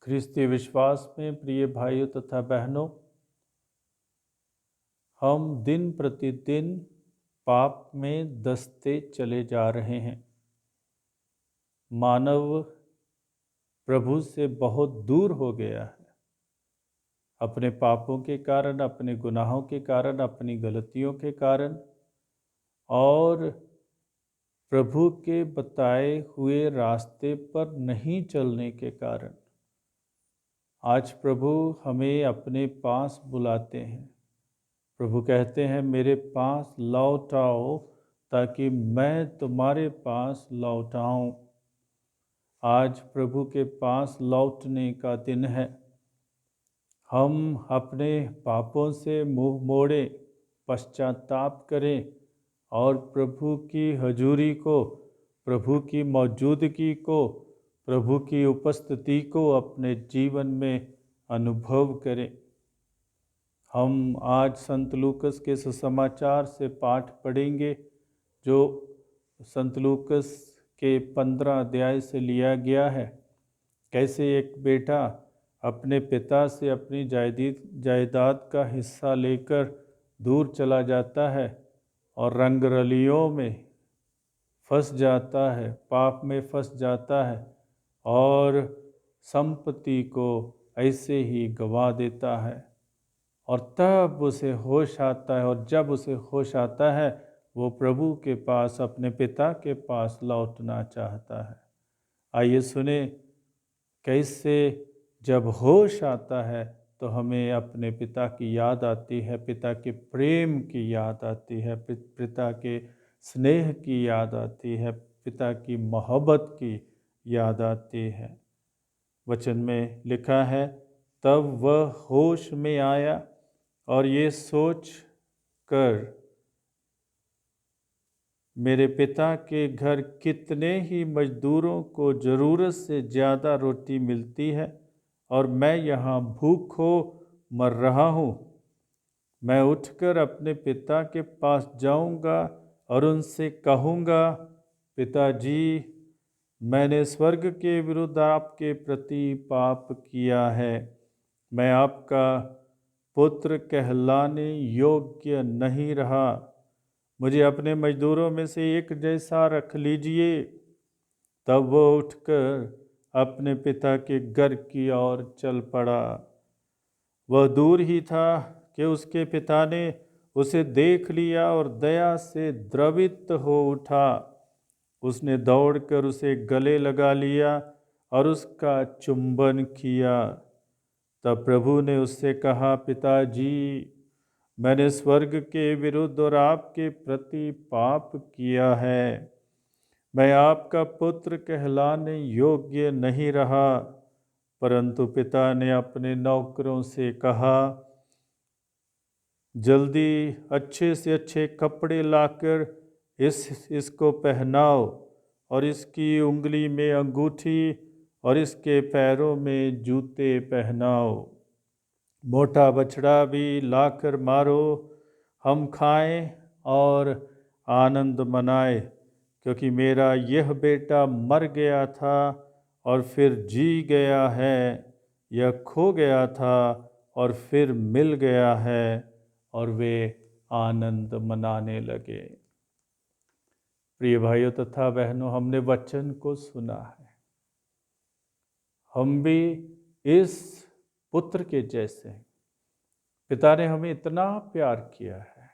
ख्रिस्ती विश्वास में प्रिय भाइयों तथा बहनों, हम दिन प्रतिदिन पाप में धंसते चले जा रहे हैं। मानव प्रभु से बहुत दूर हो गया है। अपने पापों के कारण, अपने गुनाहों के कारण, अपनी गलतियों के कारण और प्रभु के बताए हुए रास्ते पर नहीं चलने के कारण आज प्रभु हमें अपने पास बुलाते हैं। प्रभु कहते हैं, मेरे पास लौट आओ ताकि मैं तुम्हारे पास लौट आऊं। आज प्रभु के पास लौटने का दिन है। हम अपने पापों से मुंह मोड़ें, पश्चाताप करें और प्रभु की हजूरी को, प्रभु की मौजूदगी को, प्रभु की उपस्थिति को अपने जीवन में अनुभव करें। हम आज संत लूकस के सुसमाचार से पाठ पढ़ेंगे, जो संत लूकस के 15 अध्याय से लिया गया है। कैसे एक बेटा अपने पिता से अपनी जायदाद का हिस्सा लेकर दूर चला जाता है और रंगरलियों में फंस जाता है, पाप में फंस जाता है और संपत्ति को ऐसे ही गंवा देता है। और तब उसे होश आता है, और जब उसे होश आता है वो प्रभु के पास, अपने पिता के पास लौटना चाहता है। आइए सुने कैसे जब होश आता है तो हमें अपने पिता की याद आती है, पिता के प्रेम की याद आती है, पिता के स्नेह की याद आती है, पिता की मोहब्बत की याद आती है। वचन में लिखा है, तब वह होश में आया और ये सोच कर मेरे पिता के घर कितने ही मजदूरों को ज़रूरत से ज़्यादा रोटी मिलती है और मैं यहाँ भूखो मर रहा हूँ। मैं उठकर अपने पिता के पास जाऊँगा और उनसे कहूँगा, पिताजी, मैंने स्वर्ग के विरुद्ध आपके प्रति पाप किया है। मैं आपका पुत्र कहलाने योग्य नहीं रहा। मुझे अपने मजदूरों में से एक जैसा रख लीजिए। तब वो उठकर अपने पिता के घर की ओर चल पड़ा। वह दूर ही था कि उसके पिता ने उसे देख लिया और दया से द्रवित हो उठा। उसने दौड़कर उसे गले लगा लिया और उसका चुंबन किया। तब प्रभु ने उससे कहा, पिताजी, मैंने स्वर्ग के विरुद्ध और आपके प्रति पाप किया है। मैं आपका पुत्र कहलाने योग्य नहीं रहा। परंतु पिता ने अपने नौकरों से कहा, जल्दी अच्छे से अच्छे कपड़े लाकर इसको पहनाओ और इसकी उंगली में अंगूठी और इसके पैरों में जूते पहनाओ। मोटा बछड़ा भी लाकर मारो, हम खाएं और आनंद मनाएं, क्योंकि मेरा यह बेटा मर गया था और फिर जी गया है, यह खो गया था और फिर मिल गया है। और वे आनंद मनाने लगे। प्रिय भाइयों तथा बहनों, हमने वचन को सुना है। हम भी इस पुत्र के जैसे हैं। पिता ने हमें इतना प्यार किया है।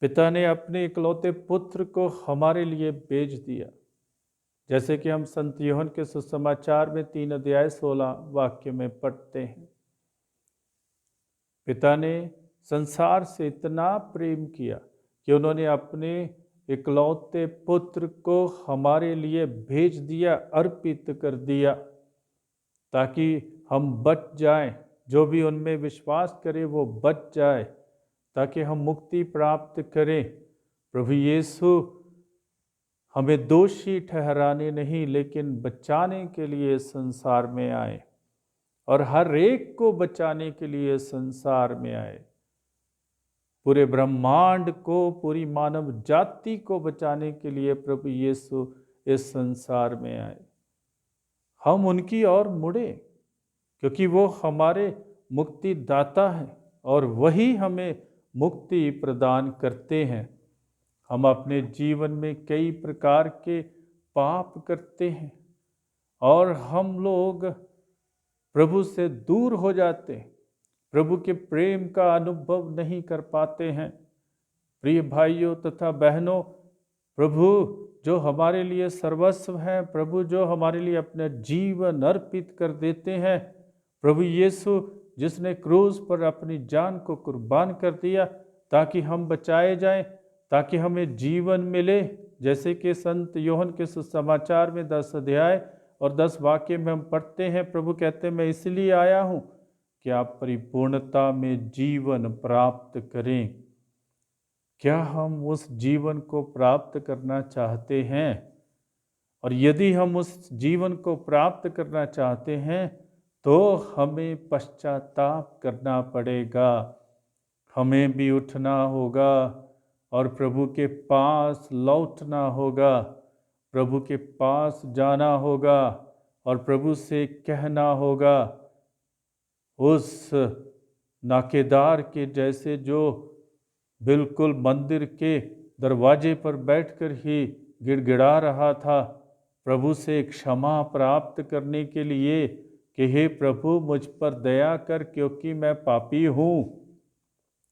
पिता ने अपने इकलौते पुत्र को हमारे लिए भेज दिया। जैसे कि हम संत यूहन्ना के सुसमाचार में 3 अध्याय 16 वाक्य में पढ़ते हैं, पिता ने संसार से इतना प्रेम किया कि उन्होंने अपने इकलौते पुत्र को हमारे लिए भेज दिया, अर्पित कर दिया, ताकि हम बच जाएं। जो भी उनमें विश्वास करे वो बच जाए, ताकि हम मुक्ति प्राप्त करें। प्रभु यीशु हमें दोषी ठहराने नहीं लेकिन बचाने के लिए संसार में आए, और हर एक को बचाने के लिए संसार में आए। पूरे ब्रह्मांड को, पूरी मानव जाति को बचाने के लिए प्रभु यीशु इस संसार में आए। हम उनकी ओर मुड़े, क्योंकि वो हमारे मुक्तिदाता हैं और वही हमें मुक्ति प्रदान करते हैं। हम अपने जीवन में कई प्रकार के पाप करते हैं और हम लोग प्रभु से दूर हो जाते हैं, प्रभु के प्रेम का अनुभव नहीं कर पाते हैं। प्रिय भाइयों तथा बहनों, प्रभु जो हमारे लिए सर्वस्व है, प्रभु जो हमारे लिए अपना जीवन अर्पित कर देते हैं, प्रभु यीशु जिसने क्रूस पर अपनी जान को कुर्बान कर दिया ताकि हम बचाए जाएं, ताकि हमें जीवन मिले। जैसे कि संत यूहन्ना के सुसमाचार में 10 अध्याय और 10 वाक्य में हम पढ़ते हैं, प्रभु कहते हैं, मैं इसलिए आया हूँ कि आप परिपूर्णता में जीवन प्राप्त करें। क्या हम उस जीवन को प्राप्त करना चाहते हैं? और यदि हम उस जीवन को प्राप्त करना चाहते हैं तो हमें पश्चाताप करना पड़ेगा, हमें भी उठना होगा और प्रभु के पास लौटना होगा, प्रभु के पास जाना होगा और प्रभु से कहना होगा, उस नाकेदार के जैसे जो बिल्कुल मंदिर के दरवाजे पर बैठकर ही गिड़गिड़ा रहा था, प्रभु से क्षमा प्राप्त करने के लिए कि हे प्रभु मुझ पर दया कर क्योंकि मैं पापी हूँ,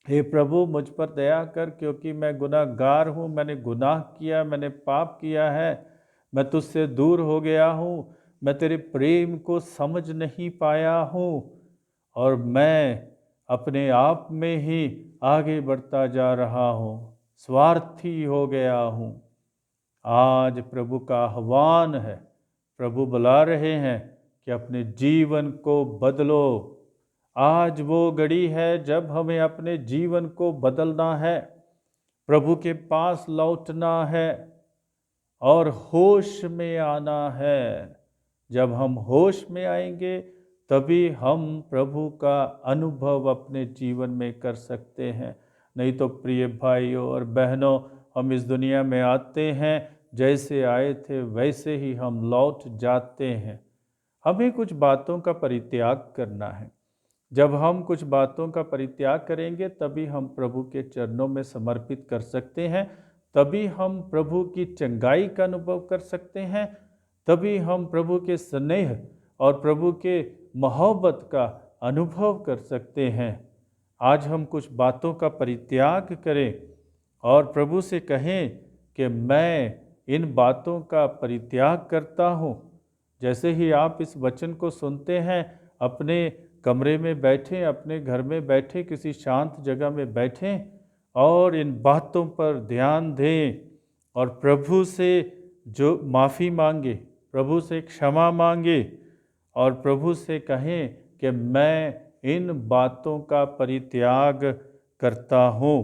हे प्रभु मुझ पर दया कर क्योंकि मैं गुनाहगार हूँ, मैंने गुनाह किया, मैंने पाप किया है, मैं तुझसे दूर हो गया हूँ, मैं तेरे प्रेम को समझ नहीं पाया हूँ और मैं अपने आप में ही आगे बढ़ता जा रहा हूँ, स्वार्थी हो गया हूँ। आज प्रभु का आह्वान है, प्रभु बुला रहे हैं कि अपने जीवन को बदलो। आज वो घड़ी है जब हमें अपने जीवन को बदलना है, प्रभु के पास लौटना है और होश में आना है। जब हम होश में आएंगे तभी हम प्रभु का अनुभव अपने जीवन में कर सकते हैं। नहीं तो प्रिय भाइयों और बहनों, हम इस दुनिया में आते हैं, जैसे आए थे वैसे ही हम लौट जाते हैं। हमें कुछ बातों का परित्याग करना है। जब हम कुछ बातों का परित्याग करेंगे तभी हम प्रभु के चरणों में समर्पित कर सकते हैं, तभी हम प्रभु की चंगाई का अनुभव कर सकते हैं, तभी हम प्रभु के स्नेह और प्रभु के मोहब्बत का अनुभव कर सकते हैं। आज हम कुछ बातों का परित्याग करें और प्रभु से कहें कि मैं इन बातों का परित्याग करता हूँ। जैसे ही आप इस वचन को सुनते हैं, अपने कमरे में बैठें, अपने घर में बैठें, किसी शांत जगह में बैठें और इन बातों पर ध्यान दें और प्रभु से जो माफ़ी मांगे, प्रभु से क्षमा मांगे और प्रभु से कहें कि मैं इन बातों का परित्याग करता हूँ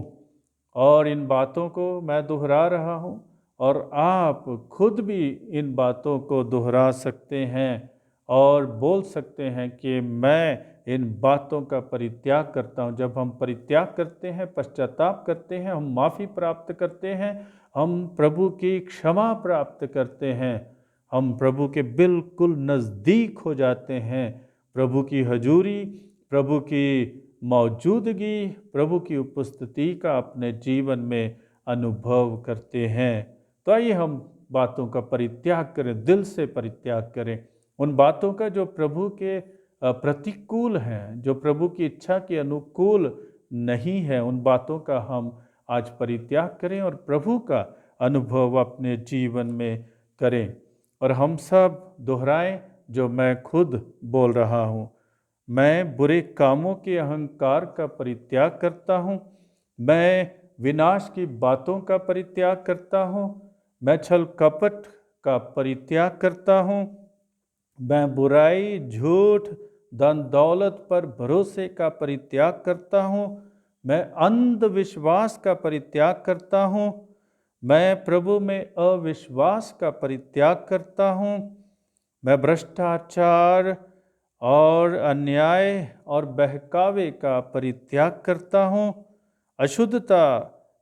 और इन बातों को मैं दोहरा रहा हूँ और आप खुद भी इन बातों को दोहरा सकते हैं और बोल सकते हैं कि मैं इन बातों का परित्याग करता हूँ। जब हम परित्याग करते हैं, पश्चाताप करते हैं, हम माफ़ी प्राप्त करते हैं, हम प्रभु की क्षमा प्राप्त करते हैं, हम प्रभु के बिल्कुल नज़दीक हो जाते हैं। प्रभु की हजूरी, प्रभु की मौजूदगी, प्रभु की उपस्थिति का अपने जीवन में अनुभव करते हैं। तो आइए हम बातों का परित्याग करें, दिल से परित्याग करें। उन बातों का जो प्रभु के प्रतिकूल हैं, जो प्रभु की इच्छा के अनुकूल नहीं है, उन बातों का हम आज परित्याग करें और प्रभु का अनुभव अपने जीवन में करें। और हम सब दोहराएं जो मैं खुद बोल रहा हूँ। मैं बुरे कामों के अहंकार का परित्याग करता हूँ, मैं विनाश की बातों का परित्याग करता हूँ, मैं छल कपट का परित्याग करता हूँ, मैं बुराई, झूठ, धन दौलत पर भरोसे का परित्याग करता हूँ, मैं अंधविश्वास का परित्याग करता हूँ, मैं प्रभु में अविश्वास का परित्याग करता हूँ, मैं भ्रष्टाचार और अन्याय और बहकावे का परित्याग करता हूँ, अशुद्धता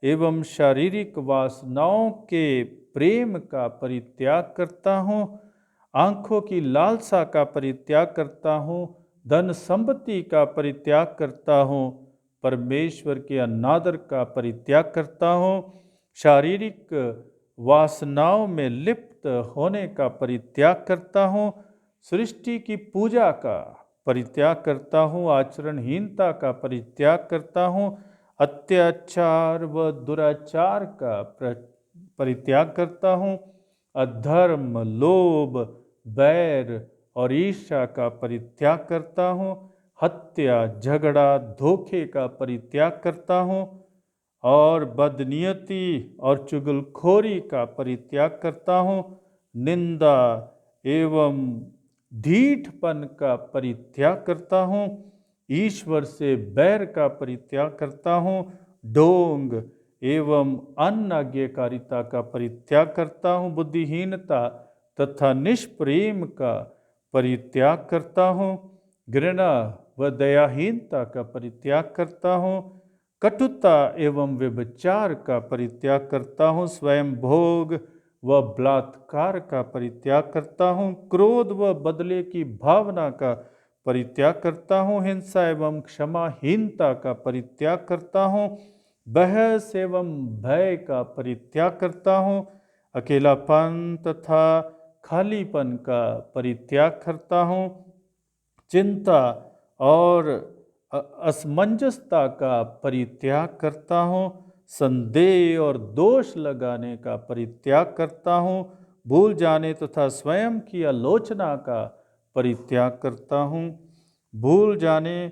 एवं शारीरिक वासनाओं के प्रेम का परित्याग करता हूँ, आंखों की लालसा का परित्याग करता हूँ, धन संपत्ति का परित्याग करता हूँ, परमेश्वर के अनादर का परित्याग करता हूँ, शारीरिक वासनाओं में लिप्त होने का परित्याग करता हूँ, सृष्टि की पूजा का परित्याग करता हूँ, आचरणहीनता का परित्याग करता हूँ, अत्याचार व दुराचार का परित्याग करता हूँ, अधर्म, लोभ, बैर और ईर्ष्या का परित्याग करता हूँ, हत्या, झगड़ा, धोखे का परित्याग करता हूँ और बदनीयती और चुगलखोरी का परित्याग करता हूँ, निंदा एवं ढीठपन का परित्याग करता हूँ, ईश्वर से बैर का परित्याग करता हूँ, ढोंग एवं अनाज्ञाकारिता का परित्याग करता हूँ, बुद्धिहीनता तथा निष्प्रेम का परित्याग करता हूँ, घृणा व दयाहीनता का परित्याग करता हूँ, कटुता एवं व्यभिचार का परित्याग करता हूँ, स्वयं भोग व बलात्कार का परित्याग करता हूँ, क्रोध व बदले की भावना का परित्याग करता हूँ, हिंसा एवं क्षमाहीनता का परित्याग करता हूँ, बहस एवं भय का परित्याग करता हूँ, अकेलापन तथा खालीपन का परित्याग करता हूँ, चिंता और असमंजसता का परित्याग करता हूँ, संदेह और दोष लगाने का परित्याग करता हूँ, भूल जाने तथा स्वयं की आलोचना का परित्याग करता हूँ, भूल जाने,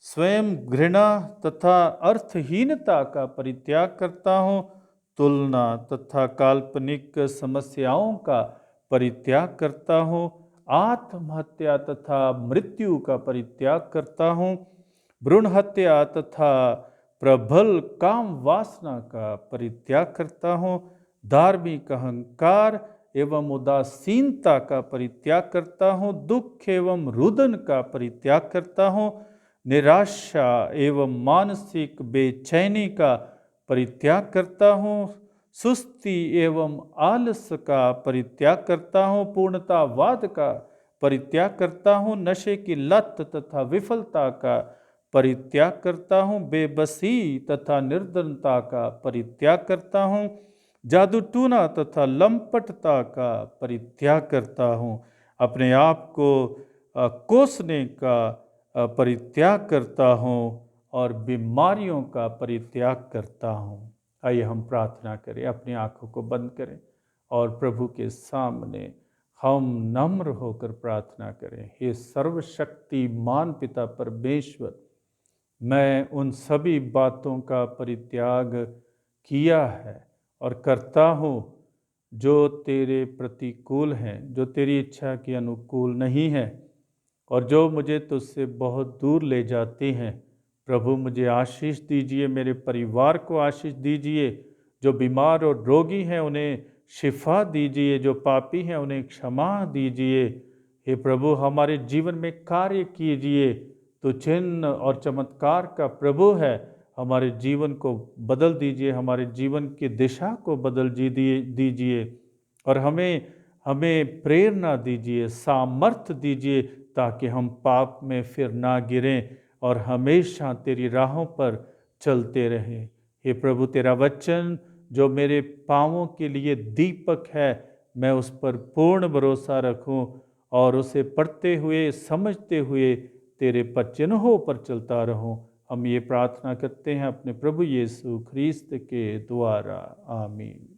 स्वयं घृणा तथा अर्थहीनता का परित्याग करता हूँ, तुलना तथा काल्पनिक समस्याओं का परित्याग करता हूँ, आत्महत्या तथा मृत्यु का परित्याग करता हूँ, भ्रूण हत्या तथा प्रबल काम वासना का परित्याग करता हूँ, धार्मिक अहंकार एवं उदासीनता का परित्याग करता हूँ, दुख एवं रुदन का परित्याग करता हूँ, निराशा एवं मानसिक बेचैनी का परित्याग करता हूँ, सुस्ती एवं आलस का परित्याग करता हूँ, पूर्णतावाद का परित्याग करता हूँ, नशे की लत तथा विफलता का परित्याग करता हूँ, बेबसी तथा निर्धनता का परित्याग करता हूँ, जादू टूना तथा लंपटता का परित्याग करता हूँ, अपने आप को कोसने का परित्याग करता हूँ और बीमारियों का परित्याग करता हूँ। आइए हम प्रार्थना करें, अपनी आंखों को बंद करें और प्रभु के सामने हम नम्र होकर प्रार्थना करें। हे सर्वशक्तिमान पिता परमेश्वर, मैं उन सभी बातों का परित्याग किया है और करता हूँ जो तेरे प्रतिकूल हैं, जो तेरी इच्छा के अनुकूल नहीं है और जो मुझे तुझसे बहुत दूर ले जाते हैं। प्रभु मुझे आशीष दीजिए, मेरे परिवार को आशीष दीजिए, जो बीमार और रोगी हैं उन्हें शिफा दीजिए, जो पापी हैं उन्हें क्षमा दीजिए। हे प्रभु, हमारे जीवन में कार्य कीजिए, तो चिन्ह और चमत्कार का प्रभु है। हमारे जीवन को बदल दीजिए, हमारे जीवन की दिशा को बदल दीजिए और हमें प्रेरणा दीजिए, सामर्थ्य दीजिए, ताकि हम पाप में फिर ना गिरें और हमेशा तेरी राहों पर चलते रहें। हे प्रभु, तेरा वचन जो मेरे पाँवों के लिए दीपक है, मैं उस पर पूर्ण भरोसा रखूं और उसे पढ़ते हुए समझते हुए तेरे चिन्हों पर चलता रहूं। हम ये प्रार्थना करते हैं अपने प्रभु यीशु ख्रीस्त के द्वारा, आमीन।